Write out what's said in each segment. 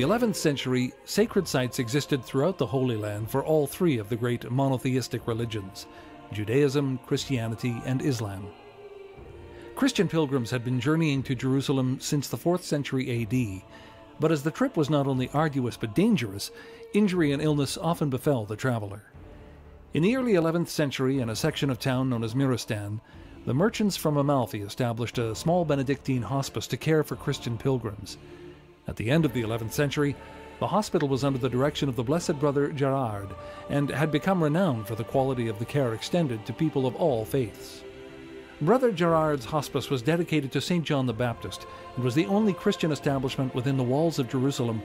the 11th century, sacred sites existed throughout the Holy Land for all three of the great monotheistic religions, Judaism, Christianity, and Islam. Christian pilgrims had been journeying to Jerusalem since the 4th century AD, but as the trip was not only arduous but dangerous, injury and illness often befell the traveler. In the early 11th century, in a section of town known as Miristan, the merchants from Amalfi established a small Benedictine hospice to care for Christian pilgrims. At the end of the 11th century, the hospital was under the direction of the Blessed Brother Gerard and had become renowned for the quality of the care extended to people of all faiths. Brother Gerard's hospice was dedicated to St. John the Baptist and was the only Christian establishment within the walls of Jerusalem.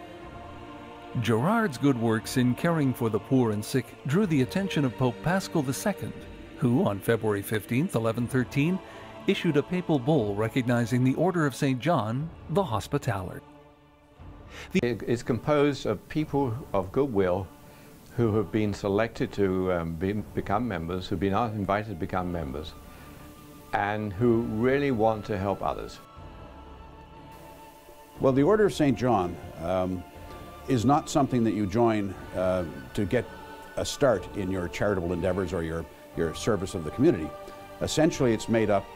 Gerard's good works in caring for the poor and sick drew the attention of Pope Paschal II, who, on February 15, 1113, issued a papal bull recognizing the Order of St. John the Hospitaller. It's composed of people of goodwill who have been selected to become members, who've been invited to become members, and who really want to help others. Well, the Order of St. John is not something that you join to get a start in your charitable endeavors or your service of the community. Essentially, it's made up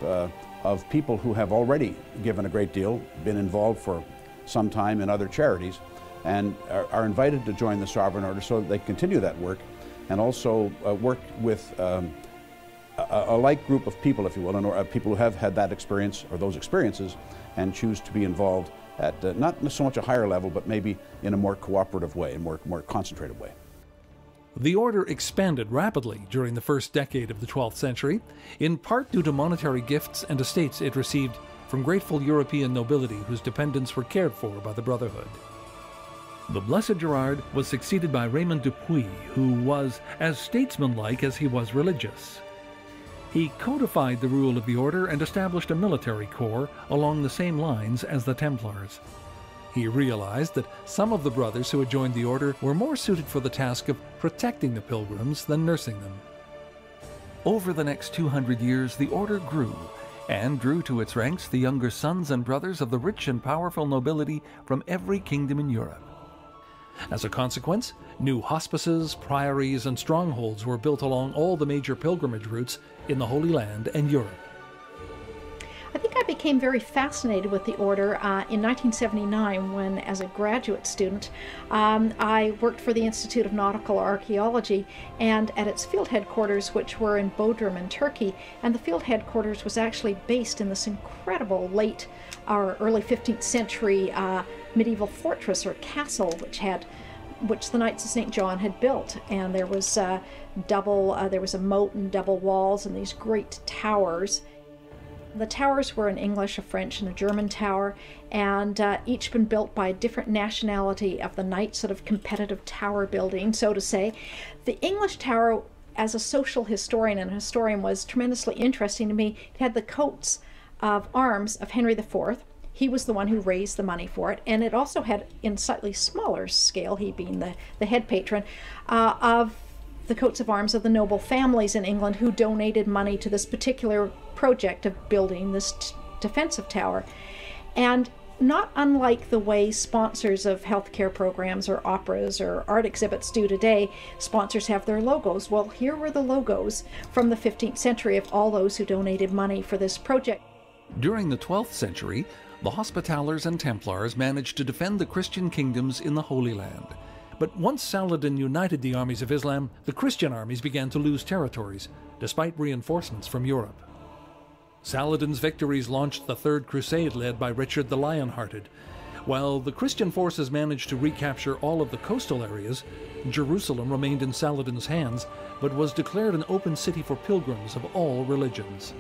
of people who have already given a great deal, been involved for some time in other charities, and are invited to join the Sovereign Order so that they continue that work and also work with a like group of people, if you will, and people who have had that experience or those experiences and choose to be involved at not so much a higher level, but maybe in a more cooperative way, a more concentrated way. The order expanded rapidly during the first decade of the 12th century, in part due to monetary gifts and estates it received from grateful European nobility whose dependents were cared for by the Brotherhood. The Blessed Gerard was succeeded by Raymond Dupuy, who was as statesmanlike as he was religious. He codified the rule of the order and established a military corps along the same lines as the Templars. He realized that some of the brothers who had joined the order were more suited for the task of protecting the pilgrims than nursing them. Over the next 200 years, the order grew, and drew to its ranks the younger sons and brothers of the rich and powerful nobility from every kingdom in Europe. As a consequence, new hospices, priories, and strongholds were built along all the major pilgrimage routes in the Holy Land and Europe. I think I became very fascinated with the order in 1979 when, as a graduate student, I worked for the Institute of Nautical Archaeology and at its field headquarters, which were in Bodrum in Turkey, and the field headquarters was actually based in this incredible late or early 15th century medieval fortress or castle which the Knights of St. John had built, and there was there was a moat and double walls and these great towers. The towers were in English, a French, and a German tower, and each been built by a different nationality of the knights, sort of competitive tower building, so to say. The English tower, as a social historian and a historian, was tremendously interesting to me. It had the coats of arms of Henry IV. He was the one who raised the money for it, and it also had, in slightly smaller scale, he being the head patron, of the coats of arms of the noble families in England who donated money to this particular project of building this defensive tower. And not unlike the way sponsors of healthcare programs or operas or art exhibits do today, sponsors have their logos. Well, here were the logos from the 15th century of all those who donated money for this project. During the 12th century, the Hospitallers and Templars managed to defend the Christian kingdoms in the Holy Land. But once Saladin united the armies of Islam, the Christian armies began to lose territories, despite reinforcements from Europe. Saladin's victories launched the Third Crusade led by Richard the Lionhearted. While the Christian forces managed to recapture all of the coastal areas, Jerusalem remained in Saladin's hands, but was declared an open city for pilgrims of all religions.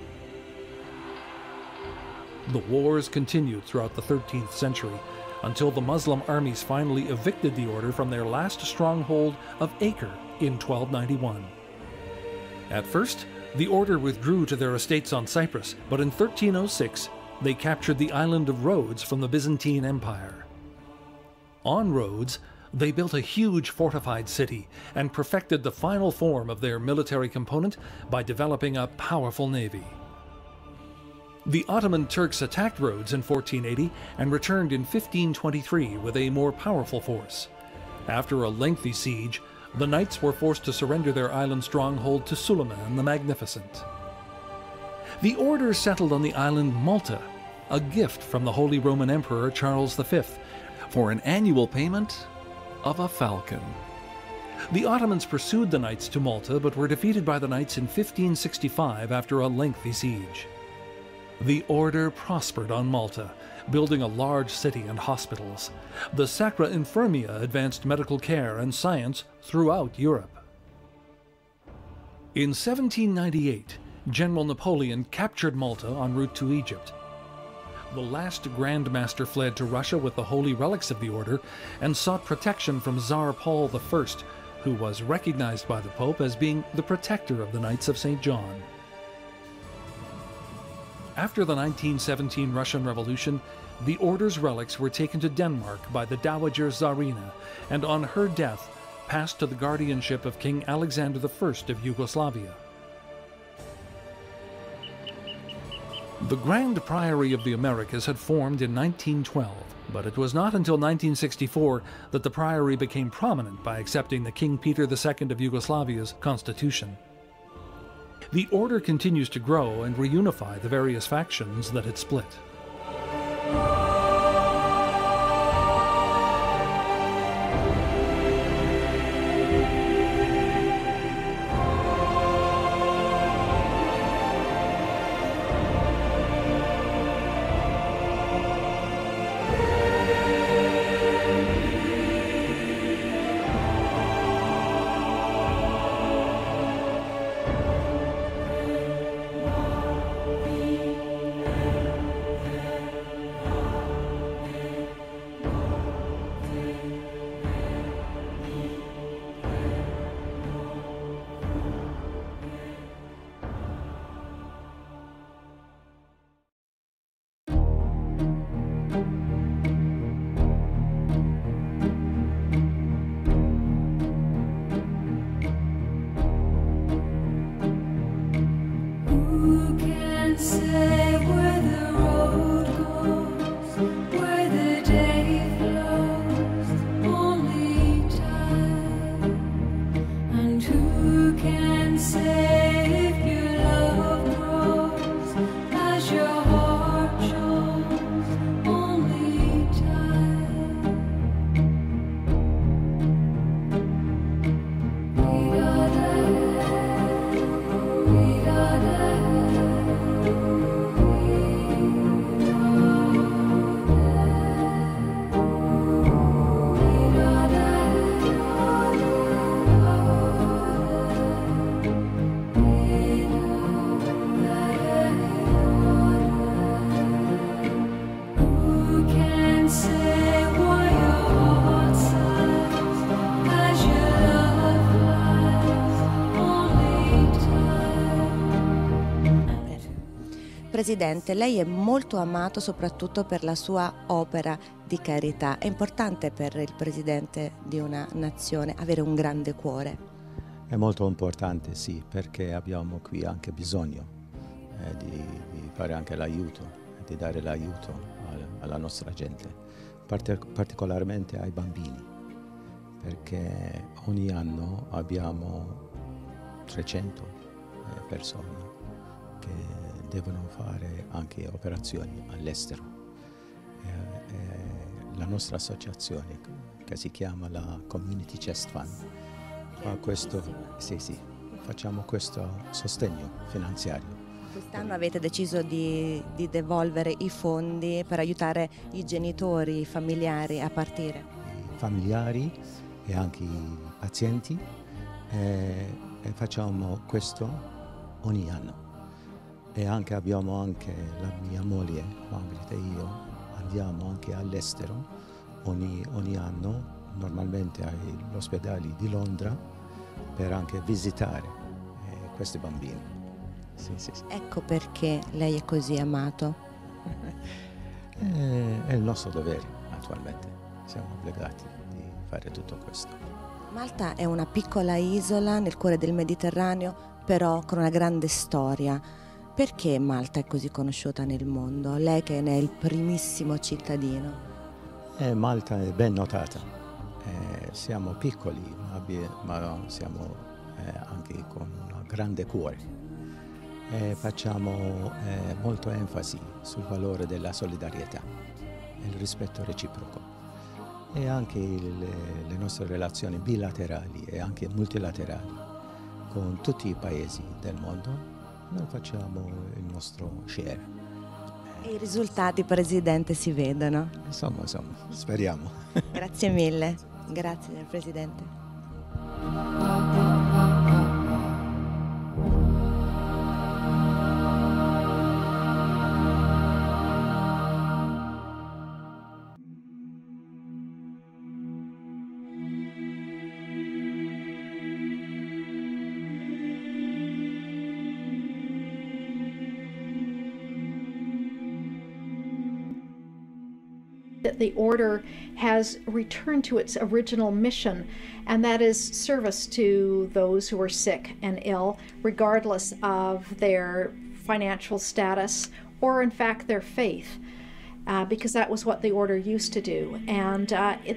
The wars continued throughout the 13th century, until the Muslim armies finally evicted the order from their last stronghold of Acre in 1291. At first, the order withdrew to their estates on Cyprus, but in 1306 they captured the island of Rhodes from the Byzantine Empire. On Rhodes, they built a huge fortified city and perfected the final form of their military component by developing a powerful navy. The Ottoman Turks attacked Rhodes in 1480 and returned in 1523 with a more powerful force. After a lengthy siege, the knights were forced to surrender their island stronghold to Suleiman the Magnificent. The order settled on the island Malta, a gift from the Holy Roman Emperor Charles V, for an annual payment of a falcon. The Ottomans pursued the knights to Malta, but were defeated by the knights in 1565 after a lengthy siege. The order prospered on Malta, building a large city and hospitals. The Sacra Infirmia advanced medical care and science throughout Europe. In 1798, General Napoleon captured Malta en route to Egypt. The last Grand Master fled to Russia with the holy relics of the order and sought protection from Tsar Paul I, who was recognized by the Pope as being the protector of the Knights of St. John. After the 1917 Russian Revolution, the order's relics were taken to Denmark by the Dowager Tsarina, and on her death passed to the guardianship of King Alexander I of Yugoslavia. The Grand Priory of the Americas had formed in 1912, but it was not until 1964 that the priory became prominent by accepting the King Peter II of Yugoslavia's constitution. The order continues to grow and reunify the various factions that had split. Presidente, lei è molto amato soprattutto per la sua opera di carità. È importante per il Presidente di una nazione avere un grande cuore? È molto importante, sì, perché abbiamo qui anche bisogno di fare anche l'aiuto, di dare l'aiuto alla nostra gente, particolarmente ai bambini, perché ogni anno abbiamo 300 persone che devono fare anche operazioni all'estero. La nostra associazione, che si chiama la Community Chest Fund, fa questo, sì, facciamo questo sostegno finanziario. Quest'anno avete deciso di devolvere i fondi per aiutare i genitori, i familiari a partire. I familiari e anche i pazienti, e facciamo questo ogni anno. E anche abbiamo anche la mia moglie, Margaret, e io andiamo anche all'estero ogni anno, normalmente agli ospedali di Londra, per anche visitare questi bambini. Sì. Ecco perché lei è così amato. È il nostro dovere, naturalmente. Siamo obbligati di fare tutto questo. Malta è una piccola isola nel cuore del Mediterraneo, però con una grande storia. Perché Malta è così conosciuta nel mondo? Lei che ne è il primissimo cittadino. Malta è ben notata. Siamo piccoli, ma siamo anche con un grande cuore. Facciamo molto enfasi sul valore della solidarietà e il rispetto reciproco. E anche le nostre relazioni bilaterali e anche multilaterali con tutti i paesi del mondo, noi facciamo il nostro share. E i risultati, Presidente, si vedono? Insomma, speriamo. Grazie mille. Grazie, signor Presidente. That the order has returned to its original mission, and that is service to those who are sick and ill, regardless of their financial status or, in fact, their faith, because that was what the order used to do. And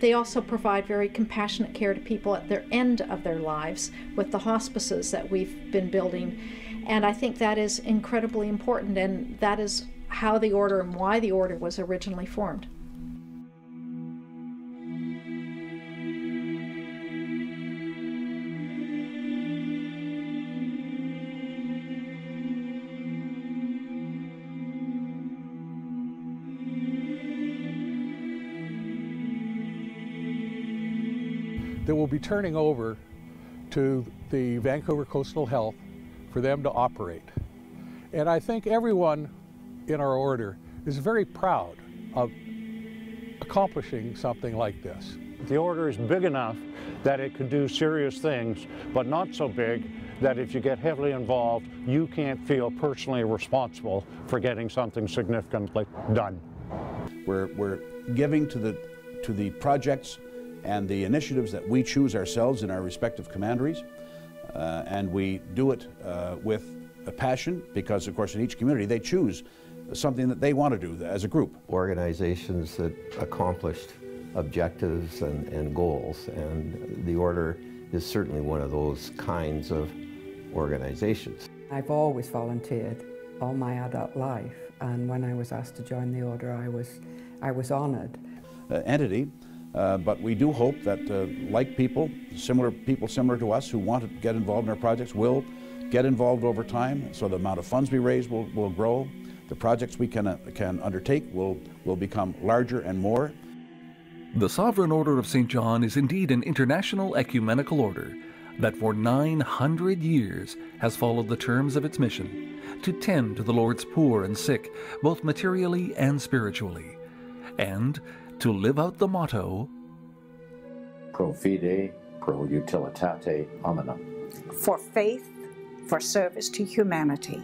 they also provide very compassionate care to people at their end of their lives with the hospices that we've been building. And I think that is incredibly important, and that is how the order and why the order was originally formed. That will be turning over to the Vancouver Coastal Health for them to operate. And I think everyone in our order is very proud of accomplishing something like this. The order is big enough that it could do serious things, but not so big that if you get heavily involved, you can't feel personally responsible for getting something significantly done. We're giving to the projects and the initiatives that we choose ourselves in our respective commanderies, and we do it with a passion because, of course, in each community they choose something that they want to do as a group. Organizations that accomplished objectives and goals, and the Order is certainly one of those kinds of organizations. I've always volunteered all my adult life, and when I was asked to join the Order, I was honored. Entity, but we do hope that like people similar to us who want to get involved in our projects will get involved over time, so the amount of funds we raise will grow. The projects we can undertake will become larger and more. The Sovereign Order of St. John is indeed an international ecumenical order that for 900 years has followed the terms of its mission to tend to the Lord's poor and sick, both materially and spiritually, and to live out the motto, Pro fide, pro utilitate hominum. For faith, for service to humanity.